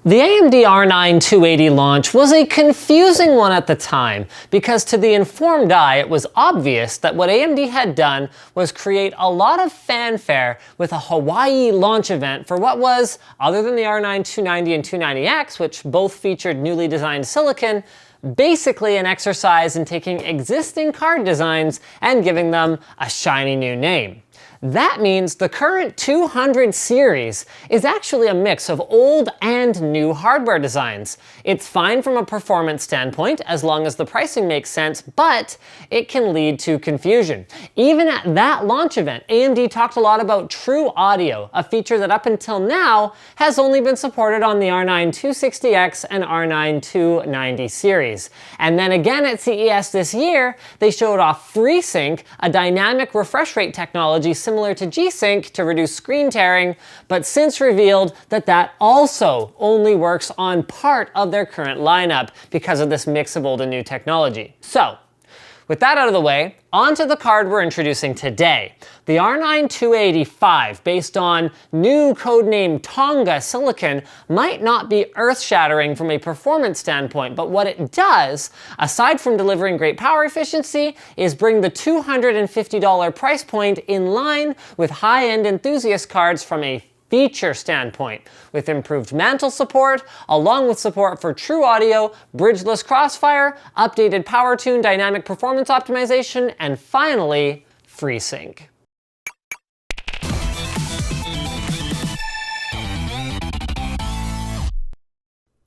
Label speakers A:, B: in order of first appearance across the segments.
A: The AMD R9 280 launch was a confusing one at the time because to the informed eye it was obvious that what AMD had done was create a lot of fanfare with a Hawaii launch event for what was, other than the R9 290 and 290X, which both featured newly designed silicon, basically an exercise in taking existing card designs and giving them a shiny new name. That means the current 200 series is actually a mix of old and new hardware designs. It's fine from a performance standpoint as long as the pricing makes sense, but it can lead to confusion. Even at that launch event, AMD talked a lot about Trueaudio, a feature that up until now has only been supported on the R9 260X and R9 290 series. And then again at CES this year, they showed off FreeSync, a dynamic refresh rate technology similar to G-Sync to reduce screen tearing, but since revealed that that also only works on part of their current lineup because of this mix of old and new technology. So, with that out of the way, onto the card we're introducing today. The R9 285, based on new codename Tonga silicon, might not be earth-shattering from a performance standpoint, but what it does, aside from delivering great power efficiency, is bring the $250 price point in line with high-end enthusiast cards from a feature standpoint, with improved mantle support, along with support for Trueaudio, bridgeless crossfire, updated power tune dynamic performance optimization, and finally, FreeSync.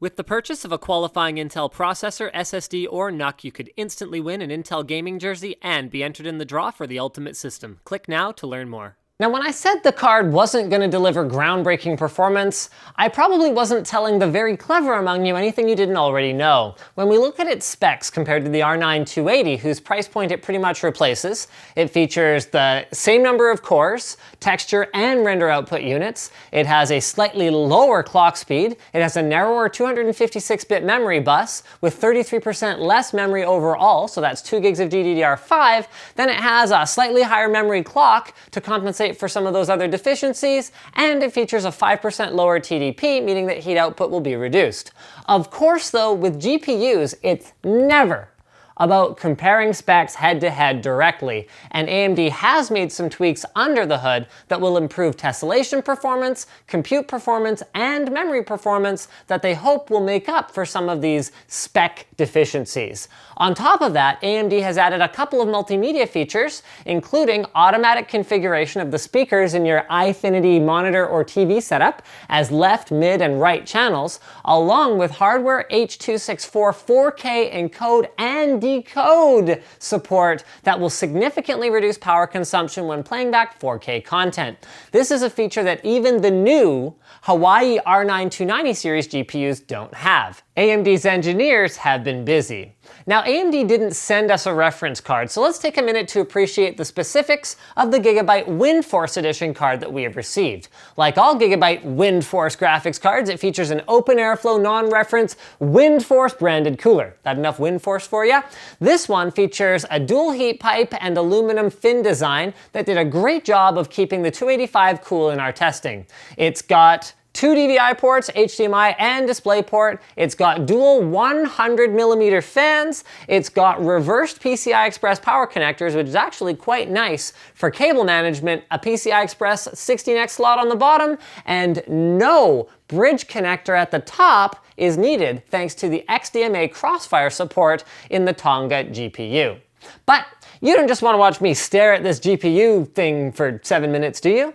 A: With the purchase of a qualifying Intel processor, SSD, or NUC, you could instantly win an Intel gaming jersey and be entered in the draw for the ultimate system. Click now to learn more. Now, when I said the card wasn't going to deliver groundbreaking performance, I probably wasn't telling the very clever among you anything you didn't already know. When we look at its specs compared to the R9 280, whose price point it pretty much replaces, it features the same number of cores, texture, and render output units. It has a slightly lower clock speed. It has a narrower 256-bit memory bus with 33% less memory overall, so that's 2 gigs of GDDR5. Then it has a slightly higher memory clock to compensate for some of those other deficiencies, and it features a 5% lower TDP, meaning that heat output will be reduced. Of course, though, with GPUs, it's never about comparing specs head-to-head directly, and AMD has made some tweaks under the hood that will improve tessellation performance, compute performance, and memory performance that they hope will make up for some of these spec deficiencies. On top of that, AMD has added a couple of multimedia features, including automatic configuration of the speakers in your iFinity monitor or TV setup as left, mid, and right channels, along with hardware H.264 4K encode and decode support that will significantly reduce power consumption when playing back 4K content. This is a feature that even the new Hawaii R9 290 series GPUs don't have. AMD's engineers have been busy. Now, AMD didn't send us a reference card, so let's take a minute to appreciate the specifics of the Gigabyte WindForce Edition card that we have received. Like all Gigabyte WindForce graphics cards, it features an open airflow non-reference WindForce branded cooler. That enough WindForce for you? This one features a dual heat pipe and aluminum fin design that did a great job of keeping the 285 cool in our testing. It's got 2 DVI ports, HDMI, and DisplayPort. It's got dual 100mm fans. It's got reversed PCI Express power connectors, which is actually quite nice for cable management, a PCI Express 16X slot on the bottom, and no bridge connector at the top is needed thanks to the XDMA crossfire support in the Tonga GPU. But you don't just want to watch me stare at this GPU thing for 7 minutes, do you?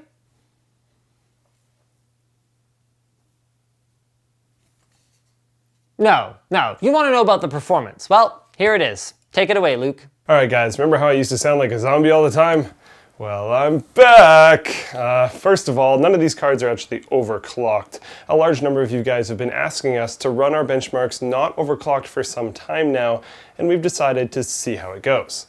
A: No, you want to know about the performance. Well, here it is. Take it away, Luke.
B: All right, guys, remember how I used to sound like a zombie all the time? Well, I'm back! First of all, none of these cards are actually overclocked. A large number of you guys have been asking us to run our benchmarks not overclocked for some time now, and we've decided to see how it goes.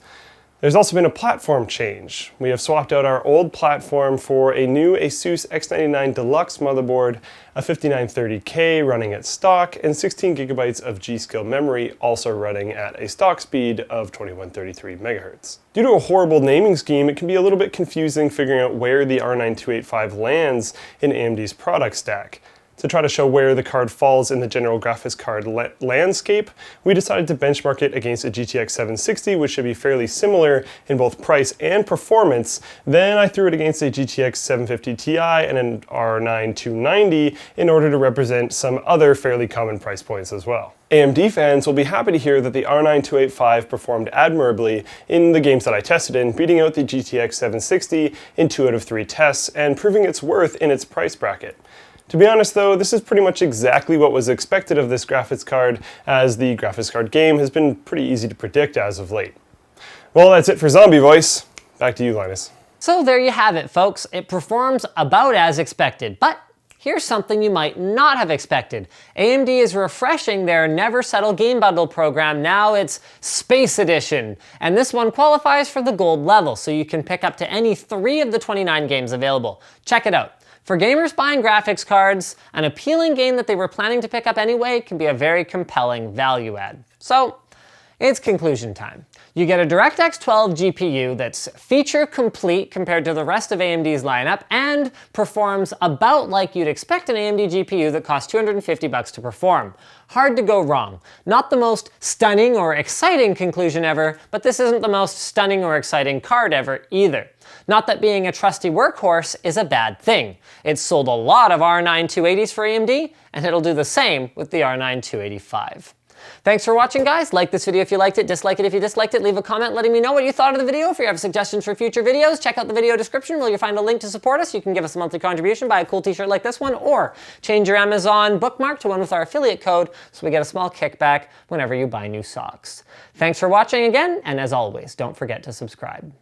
B: There's also been a platform change. We have swapped out our old platform for a new ASUS X99 Deluxe motherboard, a 5930K running at stock, and 16 gigabytes of G.Skill memory also running at a stock speed of 2133 MHz. Due to a horrible naming scheme, it can be a little bit confusing figuring out where the R9 285 lands in AMD's product stack. To to try to show where the card falls in the general graphics card landscape, we decided to benchmark it against a GTX 760, which should be fairly similar in both price and performance. Then I threw it against a GTX 750 Ti and an R9 290 in order to represent some other fairly common price points as well. AMD fans will be happy to hear that the R9 285 performed admirably in the games that I tested in, beating out the GTX 760 in 2 out of 3 tests and proving its worth in its price bracket. To be honest though, this is pretty much exactly what was expected of this graphics card, as the graphics card game has been pretty easy to predict as of late. Well, that's it for Zombie Voice. Back to you, Linus.
A: So there you have it, folks. It performs about as expected, but here's something you might not have expected. AMD is refreshing their Never Settle Game Bundle program. Now it's Space Edition, and this one qualifies for the gold level, so you can pick up to any 3 of the 29 games available. Check it out. For gamers buying graphics cards, an appealing game that they were planning to pick up anyway can be a very compelling value add. So, it's conclusion time. You get a DirectX 12 GPU that's feature complete compared to the rest of AMD's lineup and performs about like you'd expect an AMD GPU that costs $250 to perform. Hard to go wrong. Not the most stunning or exciting conclusion ever, but this isn't the most stunning or exciting card ever either. Not that being a trusty workhorse is a bad thing. It's sold a lot of R9 280s for AMD, and it'll do the same with the R9 285. Thanks for watching, guys. Like this video if you liked it, dislike it if you disliked it, leave a comment letting me know what you thought of the video. If you have suggestions for future videos, check out the video description where you'll find a link to support us. You can give us a monthly contribution, buy a cool t-shirt like this one, or change your Amazon bookmark to one with our affiliate code so we get a small kickback whenever you buy new socks. Thanks for watching again, and as always, don't forget to subscribe.